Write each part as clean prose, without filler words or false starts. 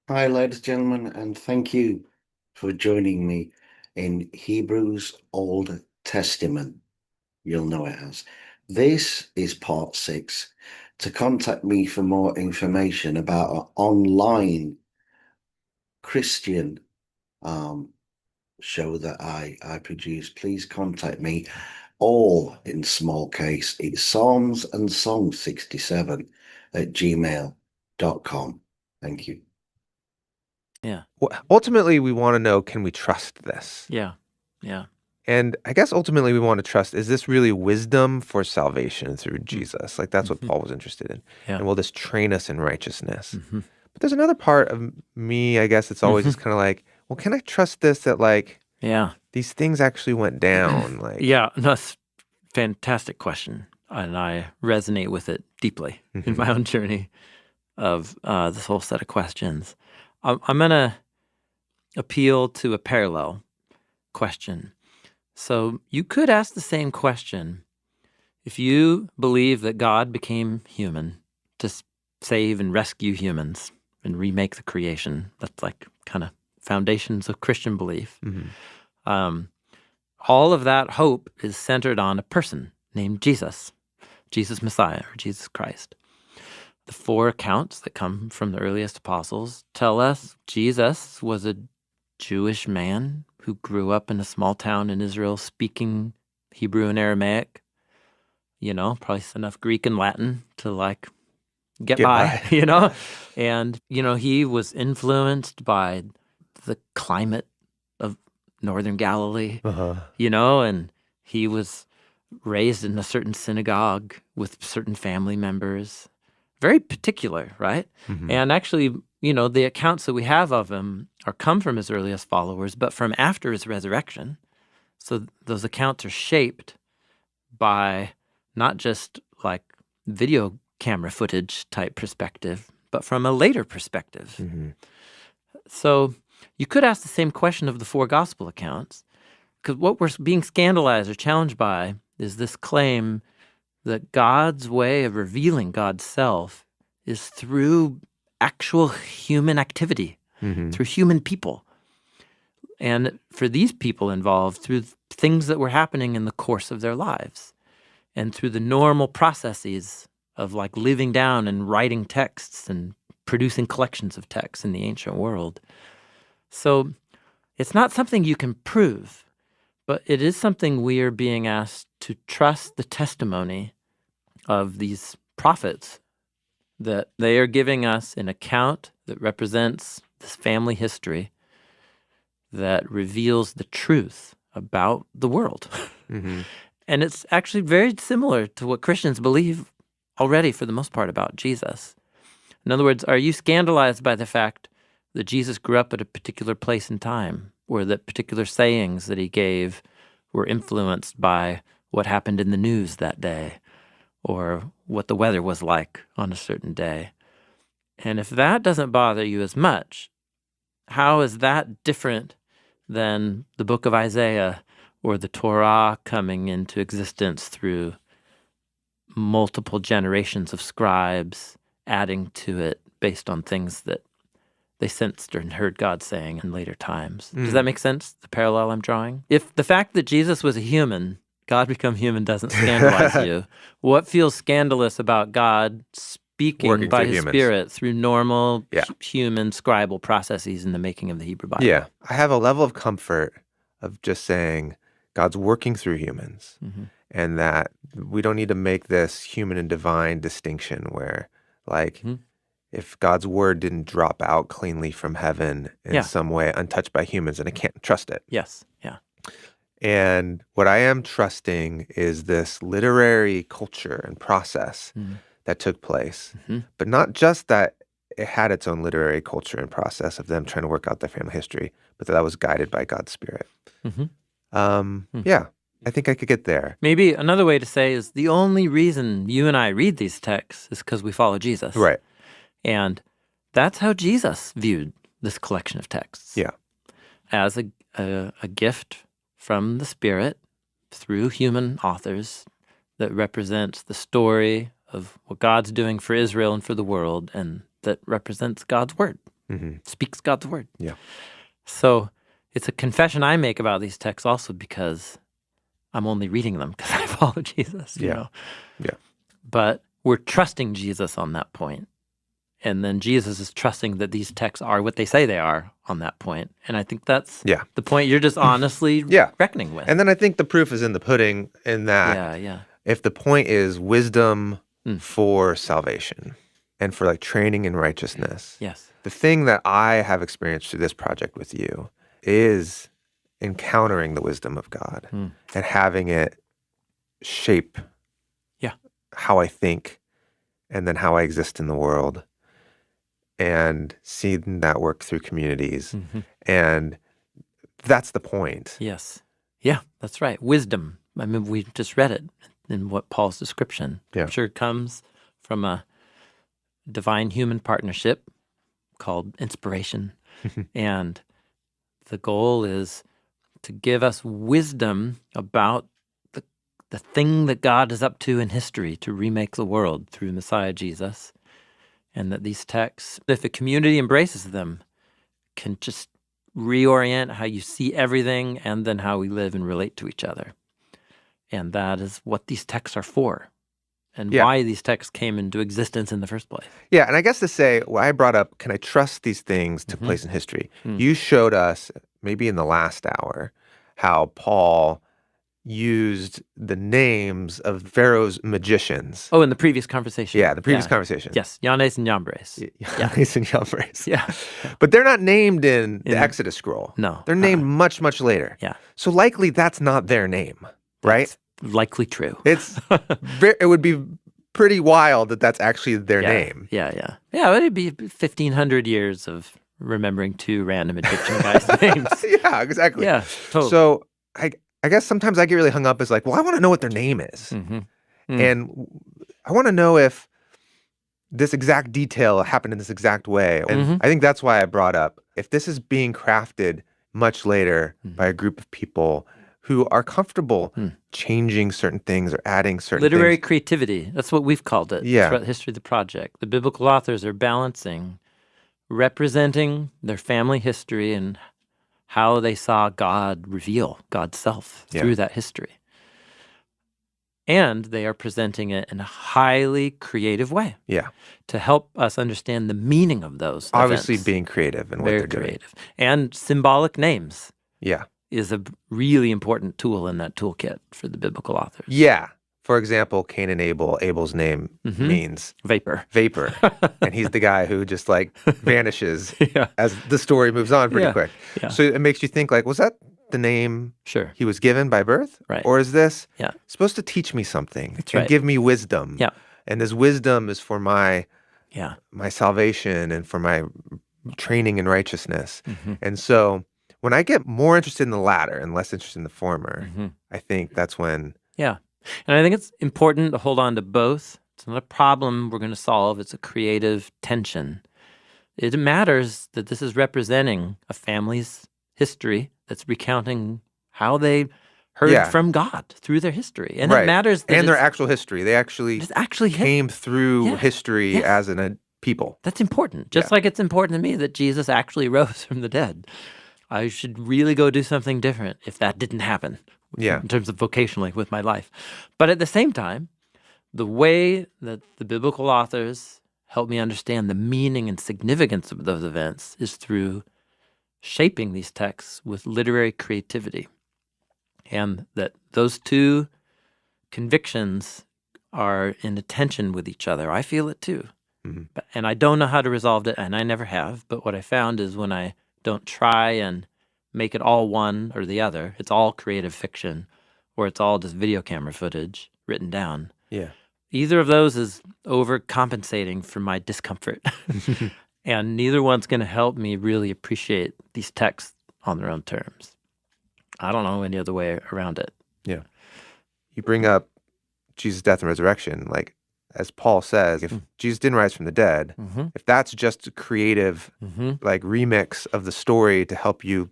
Hi, ladies and gentlemen, and thank you for joining me in Hebrews Old Testament. You'll know it as. This is part six. To contact me for more information about an online Christian um, show that I produce, please contact me. All in small case. It's Psalms and Songs 67 at gmail.com. Thank you. Yeah. Ultimately, we want to know, can we trust this? Yeah. Yeah. And I guess ultimately we want to trust, is this really wisdom for salvation through Jesus? Like that's what Mhm. Paul was interested in. Yeah. And will this train us in righteousness? Mhm. But there's another part of me, I guess, it's always Mhm. just kind of like, well, can I trust this that like Yeah. these things actually went down? Like, Yeah. That's a fantastic question. And I resonate with it deeply in mhm. my own journey of this whole set of questions. I'm going to appeal to a parallel question. So you could ask the same question if you believe that God became human to save and rescue humans and remake the creation. That's like kind of foundations of Christian belief. Mhm. Um, all of that hope is centered on a person named Jesus, Jesus Messiah, or Jesus Christ. The four accounts that come from the earliest apostles tell us Jesus was a Jewish man who grew up in a small town in Israel speaking Hebrew and Aramaic, probably enough Greek and Latin to like get Get by, by. And, he was influenced by the climate of Northern Galilee, Uh-huh. and he was raised in a certain synagogue with certain family members. Very particular, right? Mhm. And actually, the accounts that we have of him are come from his earliest followers, but from after his resurrection. So those accounts are shaped by not just like video camera footage type perspective, but from a later perspective. Mhm. So you could ask the same question of the four gospel accounts, because what we're being scandalized or challenged by is this claim that God's way of revealing God's self is through actual human activity, Mhm. through human people. And for these people involved, through things that were happening in the course of their lives and through the normal processes of like living down and writing texts and producing collections of texts in the ancient world. So it's not something you can prove, but it is something we are being asked to trust the testimony of these prophets, that they are giving us an account that represents this family history that reveals the truth about the world. Mhm. And it's actually very similar to what Christians believe already for the most part about Jesus. In other words, are you scandalized by the fact that Jesus grew up at a particular place and time, or that particular sayings that he gave were influenced by what happened in the news that day, or what the weather was like on a certain day? And if that doesn't bother you as much, how is that different than the book of Isaiah or the Torah coming into existence through multiple generations of scribes adding to it based on things that they sensed and heard God saying in later times? Does that Mm. make sense, the parallel I'm drawing? If the fact that Jesus was a human, God become human, doesn't scandalize you, what feels scandalous about God speaking Working by through his humans. Spirit through normal Yeah. human scribal processes in the making of the Hebrew Bible? Yeah. I have a level of comfort of just saying God's working through humans Mm-hmm. and that we don't need to make this human and divine distinction where, like, Mm-hmm. if God's word didn't drop out cleanly from heaven in Yeah. some way, untouched by humans, and I can't trust it. Yes. Yeah. And what I am trusting is this literary culture and process that took place, Mm-hmm. but not just that it had its own literary culture and process of them trying to work out their family history, but that was guided by God's Spirit. Mm-hmm. Yeah, I think I could get there. Maybe another way to say is the only reason you and I read these texts is because we follow Jesus. Right. And that's how Jesus viewed this collection of texts, Yeah. as a gift from the Spirit through human authors that represents the story of what God's doing for Israel and for the world, and that represents God's word. speaks God's word. Yeah. So it's a confession I make about these texts also because I'm only reading them because I follow Jesus, you know. Yeah. But we're trusting Jesus on that point. And then Jesus is trusting that these texts are what they say they are on that point. And I think that's the point you're just honestly reckoning with. And then I think the proof is in the pudding in that if the point is wisdom for salvation and for like training in righteousness, the thing that I have experienced through this project with you is encountering the wisdom of God and having it shape how I think and then how I exist in the world, and seeing that work through communities. And that's the point. Yes. Yeah, that's right. Wisdom. I mean, we just read it in what Paul's description. I'm sure it comes from a divine human partnership called inspiration. And the goal is to give us wisdom about the thing that God is up to in history to remake the world through Messiah Jesus. And that these texts, if a community embraces them, can just reorient how you see everything and then how we live and relate to each other. And that is what these texts are for and why these texts came into existence in the first place. Yeah, and I guess to say, I brought up, can I trust these things to place in history? You showed us, maybe in the last hour, how Paul used the names of Pharaoh's magicians. Oh, in the previous conversation. Yeah, the previous conversation. Yes, Yannes and Jambres. Yannes and Jambres. Yeah. But they're not named in the Exodus scroll. No. They're named much, much later. Yeah. So likely that's not their name, right? That's likely true. It would be pretty wild that that's actually their name. Yeah, it'd be 1,500 years of remembering two random Egyptian guys' names. Yeah, exactly. Yeah, totally. So I guess sometimes I get really hung up as like, well, I want to know what their name is. And I want to know if this exact detail happened in this exact way. And I think that's why I brought up, if this is being crafted much later by a group of people who are comfortable changing certain things or adding certain literary things. creativity, that's what we've called it throughout the history of the project. The biblical authors are balancing, representing their family history and how they saw God reveal God's self through that history. And they are presenting it in a highly creative way. Yeah. To help us understand the meaning of those Obviously events. being creative in what Very they're doing. creative. And symbolic names. Yeah. Is a really important tool in that toolkit for the biblical authors. Yeah. For example, Cain and Abel, Abel's name means vapor. And he's the guy who just like vanishes as the story moves on pretty quick. Yeah. So it makes you think like, was that the name he was given by birth? Right. Or is this Yeah. supposed to teach me something That's and right. give me wisdom? Yeah. And this wisdom is for my salvation and for my training in righteousness. And so when I get more interested in the latter and less interested in the former, I think that's when... Yeah. And I think it's important to hold on to both. It's not a problem we're going to solve. It's a creative tension. It matters that this is representing a family's history that's recounting how they heard from God through their history. And it matters that and their actual history. They actually came through Yeah. history as a people. That's important. Just like it's important to me that Jesus actually rose from the dead. I should really go do something different if that didn't happen. Yeah. In terms of vocationally with my life. But at the same time, the way that the biblical authors help me understand the meaning and significance of those events is through shaping these texts with literary creativity. And that those two convictions are in tension with each other. I feel it too. And I don't know how to resolve it, and I never have. But what I found is when I don't try and make it all one or the other, it's all creative fiction, or it's all just video camera footage written down. Yeah. Either of those is overcompensating for my discomfort. And neither one's going to help me really appreciate these texts on their own terms. I don't know any other way around it. Yeah. You bring up Jesus' death and resurrection, like, as Paul says, if Jesus didn't rise from the dead, if that's just a creative, like, remix of the story to help you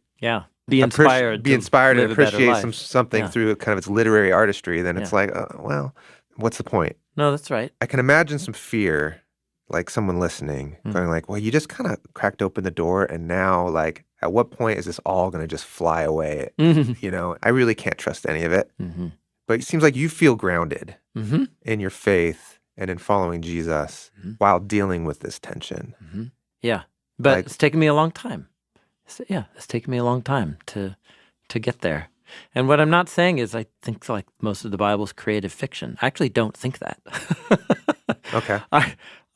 be inspired and appreciate something through kind of its literary artistry, then it's like, well, what's the point? No, that's right. I can imagine some fear like someone listening, going like, well, you just kind of cracked open the door, and now, like, at what point is this all going to just fly away? You know, I really can't trust any of it. But it seems like you feel grounded in your faith and in following Jesus while dealing with this tension. Yeah, but it's taken me a long time. It's taken me a long time to get there. And what I'm not saying is I think like most of the Bible's creative fiction. I actually don't think that. Okay.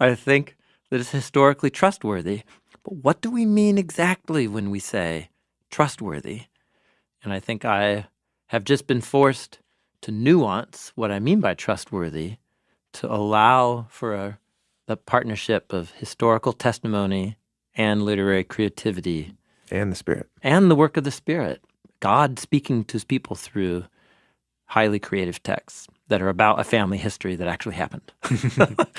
I think that it's historically trustworthy. But what do we mean exactly when we say trustworthy? And I think I have just been forced to nuance what I mean by trustworthy to allow for the partnership of historical testimony and literary creativity. And the Spirit. And the work of the Spirit. God speaking to his people through highly creative texts that are about a family history that actually happened.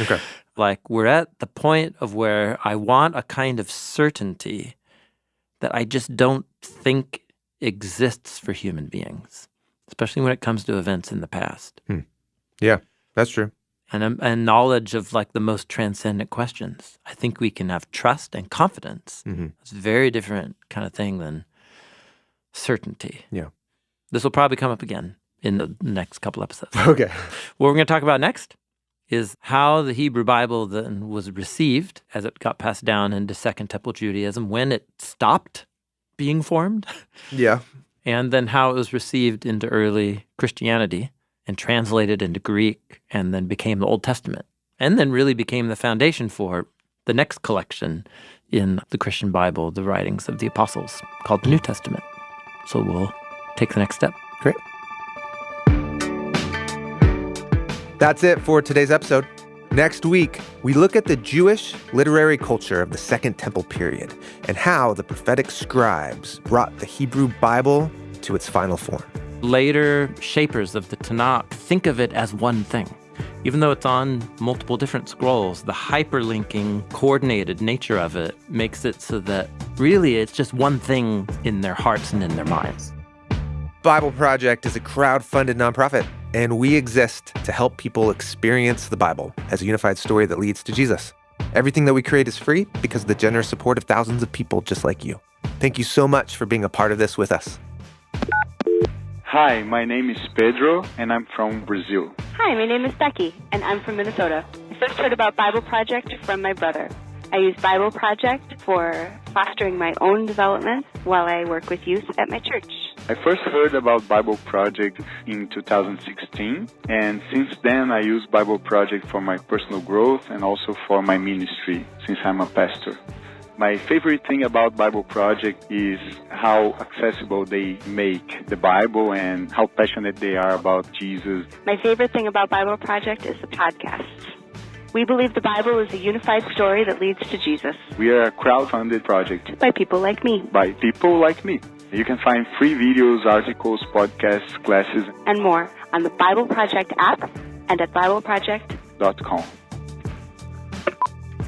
Okay. Like, we're at the point of where I want a kind of certainty that I just don't think exists for human beings, especially when it comes to events in the past. Yeah, that's true. And knowledge of like the most transcendent questions. I think we can have trust and confidence. It's a very different kind of thing than certainty. Yeah. This will probably come up again in the next couple episodes. Okay. What we're going to talk about next is how the Hebrew Bible then was received as it got passed down into Second Temple Judaism, when it stopped being formed. Yeah. And then how it was received into early Christianity and translated into Greek and then became the Old Testament. And then really became the foundation for the next collection in the Christian Bible, the writings of the apostles, called the New Testament. So we'll take the next step. Great. That's it for today's episode. Next week, we look at the Jewish literary culture of the Second Temple period and how the prophetic scribes brought the Hebrew Bible to its final form. Later shapers of the Tanakh think of it as one thing. Even though it's on multiple different scrolls, the hyperlinking, coordinated nature of it makes it so that really it's just one thing in their hearts and in their minds. Bible Project is a crowd-funded nonprofit, and we exist to help people experience the Bible as a unified story that leads to Jesus. Everything that we create is free because of the generous support of thousands of people just like you. Thank you so much for being a part of this with us. Hi, my name is Pedro, and I'm from Brazil. Hi, my name is Becky, and I'm from Minnesota. I first heard about Bible Project from my brother. I use Bible Project for fostering my own development while I work with youth at my church. I first heard about Bible Project in 2016, and since then I use Bible Project for my personal growth and also for my ministry, since I'm a pastor. My favorite thing about Bible Project is how accessible they make the Bible and how passionate they are about Jesus. My favorite thing about Bible Project is the podcasts. We believe the Bible is a unified story that leads to Jesus. We are a crowd-funded project. By people like me. By people like me. You can find free videos, articles, podcasts, classes, and more on the Bible Project app and at BibleProject.com.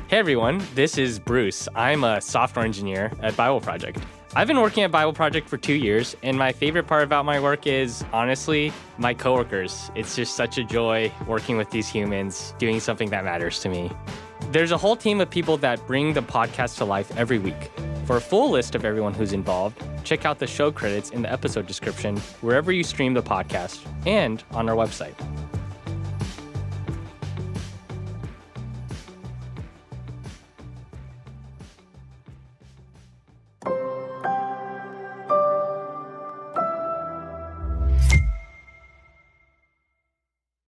Hey everyone, this is Bruce. I'm a software engineer at Bible Project. I've been working at Bible Project for 2 years, and my favorite part about my work is, honestly, my coworkers. It's just such a joy working with these humans, doing something that matters to me. There's a whole team of people that bring the podcast to life every week. For a full list of everyone who's involved, check out the show credits in the episode description wherever you stream the podcast and on our website.